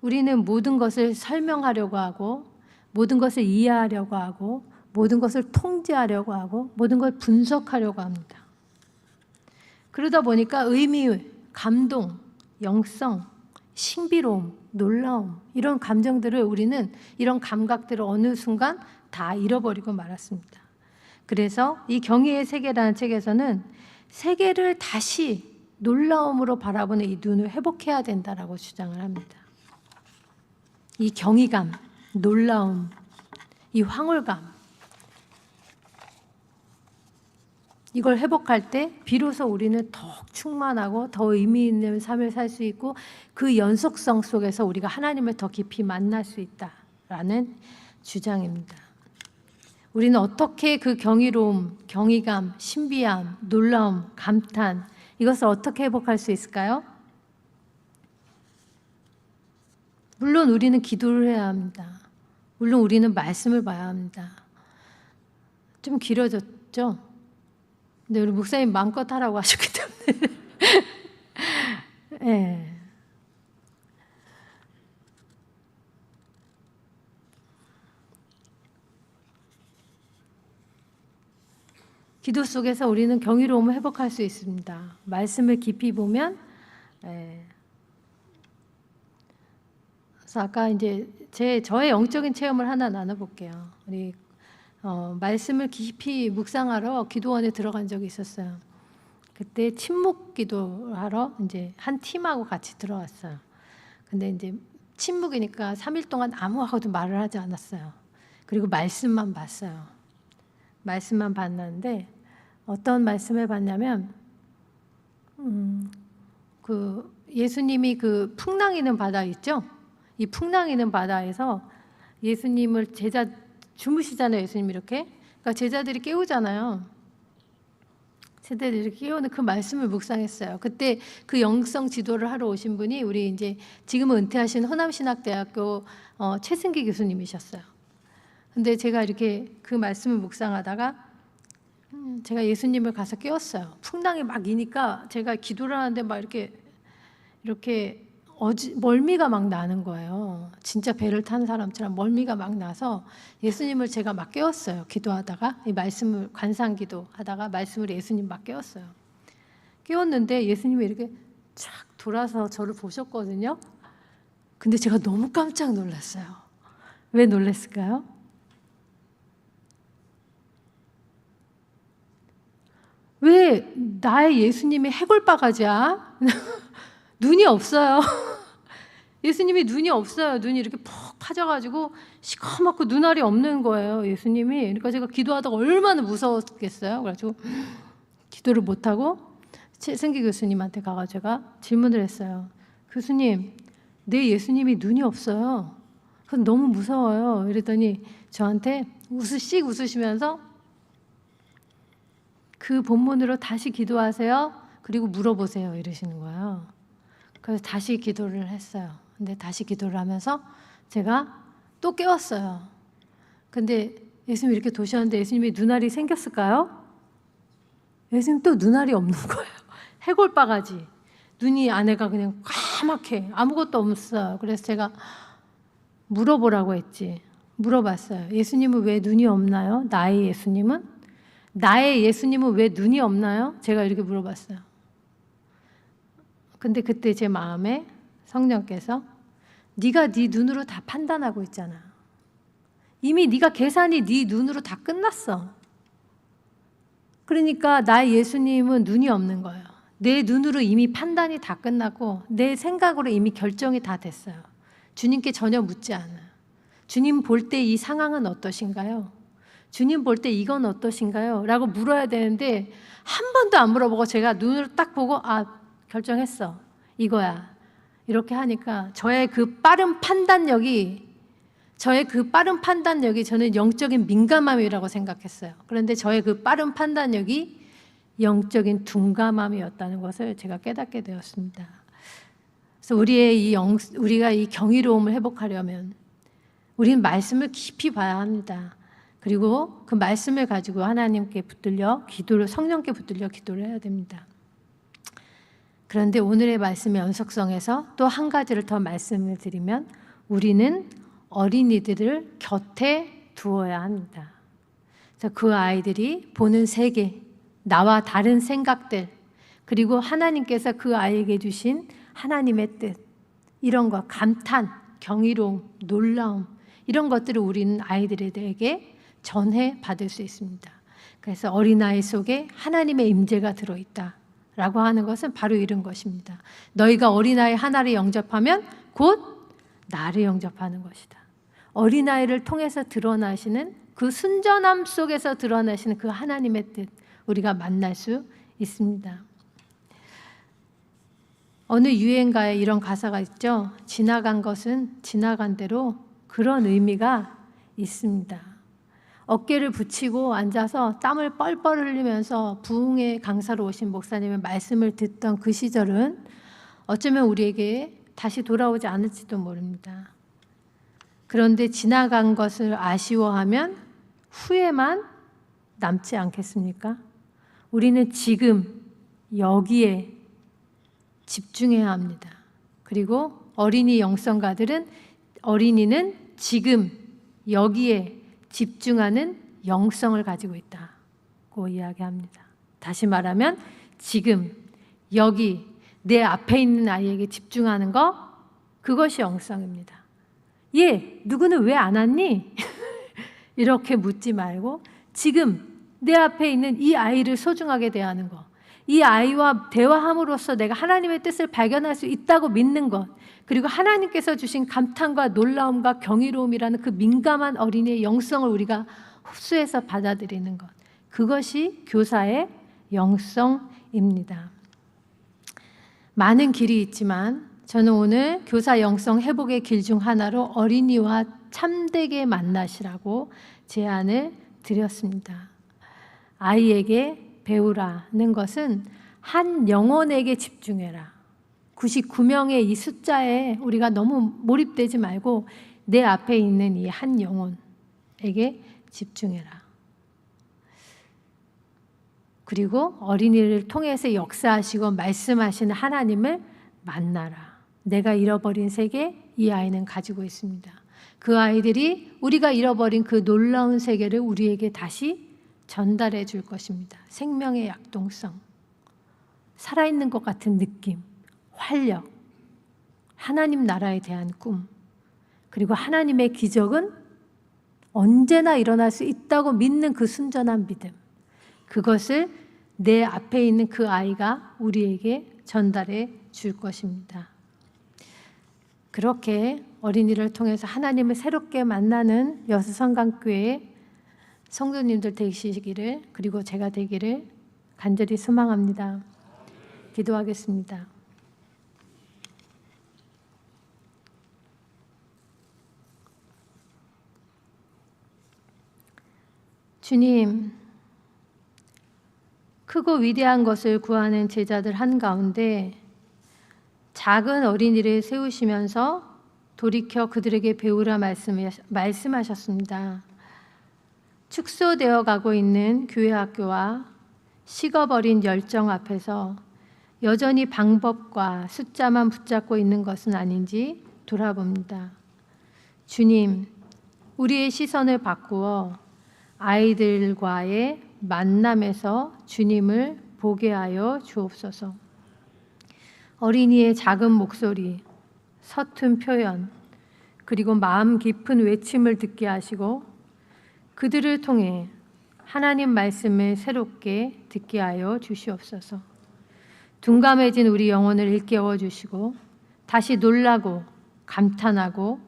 우리는 모든 것을 설명하려고 하고, 모든 것을 이해하려고 하고, 모든 것을 통제하려고 하고, 모든 걸 분석하려고 합니다. 그러다 보니까 의미, 감동, 영성, 신비로움, 놀라움, 이런 감정들을 우리는, 이런 감각들을 어느 순간 다 잃어버리고 말았습니다. 그래서 이 경이의 세계라는 책에서는 세계를 다시 놀라움으로 바라보는 이 눈을 회복해야 된다라고 주장을 합니다. 이 경이감, 놀라움, 이 황홀감, 이걸 회복할 때 비로소 우리는 더욱 충만하고 더 의미 있는 삶을 살 수 있고, 그 연속성 속에서 우리가 하나님을 더 깊이 만날 수 있다라는 주장입니다. 우리는 어떻게 그 경이로움, 경이감, 신비함, 놀라움, 감탄, 이것을 어떻게 회복할 수 있을까요? 물론 우리는 기도를 해야 합니다. 물론 우리는 말씀을 봐야 합니다. 좀 길어졌죠? 근데 우리 목사님 마음껏 하라고 하셨기 때문에 네. 기도 속에서 우리는 경이로움을 회복할 수 있습니다. 말씀을 깊이 보면 그래서 아까 이제 저의 영적인 체험을 하나 나눠볼게요. 우리 말씀을 깊이 묵상하러 기도원에 들어간 적이 있었어요. 그때 침묵 기도하러 이제 한 팀하고 같이 들어왔어요. 근데 이제 침묵이니까 3일 동안 아무하고도 말을 하지 않았어요. 그리고 말씀만 봤어요. 말씀만 봤는데 어떤 말씀을 봤냐면 그 예수님이 그 풍랑이는 바다 있죠? 이 풍랑이는 바다에서 예수님을 주무시잖아요. 예수님 이렇게. 그러니까 제자들이 깨우잖아요. 제자들이 이렇게 깨우는 그 말씀을 묵상했어요. 그때 그 영성 지도를 하러 오신 분이 우리 이제 지금은 은퇴하신 호남신학대학교 최승기 교수님이셨어요. 근데 제가 이렇게 그 말씀을 묵상하다가 제가 예수님을 가서 깨웠어요. 풍랑이 막 이니까 제가 기도를 하는데 막 이렇게 이렇게 멀미가 막 나는 거예요. 진짜 배를 탄 사람처럼 멀미가 막 나서 예수님을 제가 막 깨웠어요. 기도하다가 이 말씀을 관상 기도하다가 말씀을 예수님 막 깨웠어요. 깨웠는데 예수님이 이렇게 쫙 돌아서 저를 보셨거든요. 근데 제가 너무 깜짝 놀랐어요. 왜 놀랐을까요? 왜 나의 예수님이 해골바가지야? 눈이 없어요. 예수님이 눈이 없어요. 눈이 이렇게 푹 파져가지고 시커멓고 눈알이 없는 거예요. 예수님이. 그러니까 제가 기도하다가 얼마나 무서웠겠어요. 그래가지고 기도를 못하고 최승기 교수님한테 가가지고 제가 질문을 했어요. 교수님, 내 예수님이 눈이 없어요. 그건 너무 무서워요. 이랬더니 저한테 씩 웃으시면서 그 본문으로 다시 기도하세요. 그리고 물어보세요. 이러시는 거예요. 그래서 다시 기도를 했어요. 근데 다시 기도를 하면서 제가 또 깨웠어요. 근데 예수님이 이렇게 도셨는데 예수님이 눈알이 생겼을까요? 예수님 또 눈알이 없는 거예요. 해골바가지. 눈이 안에가 그냥 까맣게 아무것도 없어요. 그래서 제가 물어보라고 했지. 물어봤어요. 예수님은 왜 눈이 없나요? 나의 예수님은? 나의 예수님은 왜 눈이 없나요? 제가 이렇게 물어봤어요. 근데 그때 제 마음에 성령께서 네가 네 눈으로 다 판단하고 있잖아. 이미 네가 계산이 네 눈으로 다 끝났어. 그러니까 나의 예수님은 눈이 없는 거예요. 내 눈으로 이미 판단이 다 끝났고 내 생각으로 이미 결정이 다 됐어요. 주님께 전혀 묻지 않아요. 주님 볼 때 이 상황은 어떠신가요? 주님 볼 때 이건 어떠신가요? 라고 물어야 되는데 한 번도 안 물어보고 제가 눈으로 딱 보고 결정했어. 이거야. 이렇게 하니까 저의 그 빠른 판단력이 저는 영적인 민감함이라고 생각했어요. 그런데 저의 그 빠른 판단력이 영적인 둔감함이었다는 것을 제가 깨닫게 되었습니다. 그래서 우리가 이 경이로움을 회복하려면 우리는 말씀을 깊이 봐야 합니다. 그리고 그 말씀을 가지고 하나님께 성령께 붙들려 기도를 해야 됩니다. 그런데 오늘의 말씀의 연속성에서 또 한 가지를 더 말씀을 드리면 우리는 어린이들을 곁에 두어야 합니다. 그래서 그 아이들이 보는 세계, 나와 다른 생각들, 그리고 하나님께서 그 아이에게 주신 하나님의 뜻, 이런 것, 감탄, 경이로움, 놀라움, 이런 것들을 우리는 아이들에게 전해받을 수 있습니다. 그래서 어린아이 속에 하나님의 임재가 들어있다 라고 하는 것은 바로 이런 것입니다. 너희가 어린아이 하나를 영접하면 곧 나를 영접하는 것이다. 어린아이를 통해서 드러나시는 그 순전함 속에서 드러나시는 그 하나님의 뜻, 우리가 만날 수 있습니다. 어느 유행가에 이런 가사가 있죠. 지나간 것은 지나간 대로, 그런 의미가 있습니다. 어깨를 붙이고 앉아서 땀을 뻘뻘 흘리면서 부흥의 강사로 오신 목사님의 말씀을 듣던 그 시절은 어쩌면 우리에게 다시 돌아오지 않을지도 모릅니다. 그런데 지나간 것을 아쉬워하면 후회만 남지 않겠습니까? 우리는 지금 여기에 집중해야 합니다. 그리고 어린이 영성가들은 어린이는 지금 여기에 집중하는 영성을 가지고 있다고 이야기합니다. 다시 말하면 지금 여기 내 앞에 있는 아이에게 집중하는 거, 그것이 영성입니다. 누구는 왜 안 왔니? 이렇게 묻지 말고 지금 내 앞에 있는 이 아이를 소중하게 대하는 것, 이 아이와 대화함으로써 내가 하나님의 뜻을 발견할 수 있다고 믿는 것, 그리고 하나님께서 주신 감탄과 놀라움과 경이로움이라는 그 민감한 어린이의 영성을 우리가 흡수해서 받아들이는 것, 그것이 교사의 영성입니다. 많은 길이 있지만 저는 오늘 교사 영성 회복의 길 중 하나로 어린이와 참되게 만나시라고 제안을 드렸습니다. 아이에게 배우라는 것은 한 영혼에게 집중해라. 99명의 이 숫자에 우리가 너무 몰입되지 말고 내 앞에 있는 이 한 영혼에게 집중해라. 그리고 어린이를 통해서 역사하시고 말씀하시는 하나님을 만나라. 내가 잃어버린 세계, 이 아이는 가지고 있습니다. 그 아이들이 우리가 잃어버린 그 놀라운 세계를 우리에게 다시 전달해 줄 것입니다. 생명의 약동성, 살아있는 것 같은 느낌, 활력, 하나님 나라에 대한 꿈, 그리고 하나님의 기적은 언제나 일어날 수 있다고 믿는 그 순전한 믿음, 그것을 내 앞에 있는 그 아이가 우리에게 전달해 줄 것입니다. 그렇게 어린이를 통해서 하나님을 새롭게 만나는 여수성강교회 성도님들 되시기를, 그리고 제가 되기를 간절히 소망합니다. 기도하겠습니다. 주님, 크고 위대한 것을 구하는 제자들 한가운데 작은 어린이를 세우시면서 돌이켜 그들에게 배우라 말씀하셨습니다. 축소되어 가고 있는 교회 학교와 식어버린 열정 앞에서 여전히 방법과 숫자만 붙잡고 있는 것은 아닌지 돌아봅니다. 주님, 우리의 시선을 바꾸어 아이들과의 만남에서 주님을 보게 하여 주옵소서. 어린이의 작은 목소리, 서툰 표현, 그리고 마음 깊은 외침을 듣게 하시고 그들을 통해 하나님 말씀을 새롭게 듣게 하여 주시옵소서. 둔감해진 우리 영혼을 일깨워 주시고 다시 놀라고 감탄하고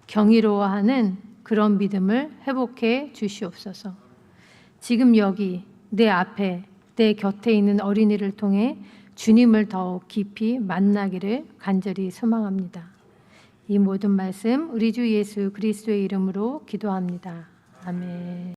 경이로워하는 그런 믿음을 회복해 주시옵소서. 지금 여기 내 앞에 내 곁에 있는 어린이를 통해 주님을 더욱 깊이 만나기를 간절히 소망합니다. 이 모든 말씀 우리 주 예수 그리스도의 이름으로 기도합니다. 아멘.